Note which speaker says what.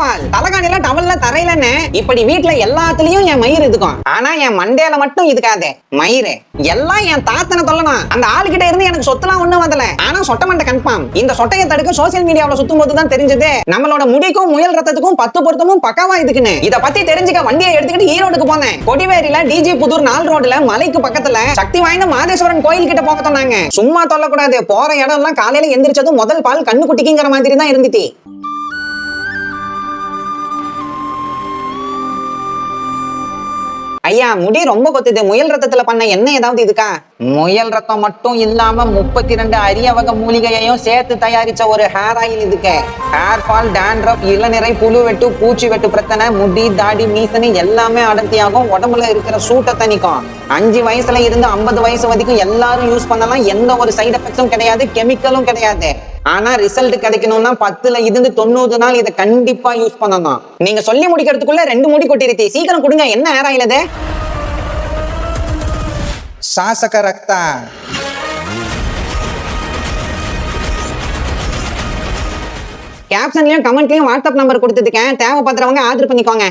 Speaker 1: Fall. தலகாணில டவல்ல தரையிலன்னு இப்படி வீட்டுல எல்லாத்துலயும் என் மயிர் இதுக்கும். ஆனா என் மண்டையில மட்டும் இதுக்காது மயிறு. எல்லாம் என் தாத்தனை சொல்லணும். அந்த ஆளுகிட்ட இருந்து எனக்கு சொத்துலாம் ஒண்ணும் வரல. ஆனா சொட்ட மண்டை கன்ஃபார்ம். இந்த சொட்டையை தடுக்க சோசியல் மீடியாவுல சுத்தும் போதுதான் தெரிஞ்சது நம்மளோட முடிக்கும் முயல் ரத்தத்துக்கும் 10 பொருத்தமும் பக்காவா இதுக்குன்னு. இத பத்தி தெரிஞ்சுக்க வண்டியை எடுத்துக்கிட்டு ஈரோடுக்கு போனேன். கொடிவேரியில டிஜி புதூர் 4 ரோட்ல மலைக்கு பக்கத்துல சக்தி வாய்ந்த மாதேஸ்வரன் கோயில் கிட்ட போக சொன்னாங்க. சும்மா சொல்லக்கூடாது. போற இடம் எல்லாம் காலையில எந்திரிச்சதும் முதல் பால் கண்ணு குட்டிக்குங்கிற மாதிரி தான் இருந்துச்சு. ஐயா முடி ரொம்ப கொத்துது. முயல் ரத்தத்துல பண்ண என்ன ஏதாவது இதுக்கா? முயல் ரத்தம் மட்டும் இல்லாம 32 அரிய வகை மூலிகையையும் சேர்த்து தயாரிச்ச ஒரு ஹேர் ஆயில் இதுக்கு. ஹேர் ஃபால், டாண்ட்ரஃப், இளநிறை, புழு வெட்டு, பூச்சி வெட்டு பிரச்சனை, முடி, தாடி, மீசனி எல்லாமே அடர்த்தியாகும். உடம்புல இருக்கிற சூட்டை தணிக்கும். 5 வயசுல இருந்து 50 வயசு வரைக்கும் எல்லாரும் யூஸ் பண்ணலாம். எந்த ஒரு சைடு எஃபெக்ட்ஸும் கிடையாது, கெமிக்கலும் கிடையாது. ஆனா ரிசல்ட் கிடைக்கணும்னா 10ல இருந்து 90 நாள் இதை கண்டிப்பா யூஸ் பண்ணணும். நீங்க சொல்லி முடிக்கிறதுக்குள்ள 2 முடி கொட்டிருச்சு. சீக்கிரம் கொடுங்க. என்ன ஹேர் ஆயில் இது? சாசக ரக்தா. கேப்ஷன்லயும் கமெண்ட்லயும் வாட்ஸ்அப் நம்பர் கொடுத்துருக்கேன். தேவைப்படுறவங்க ஆர்டர் பண்ணிக்கோங்க.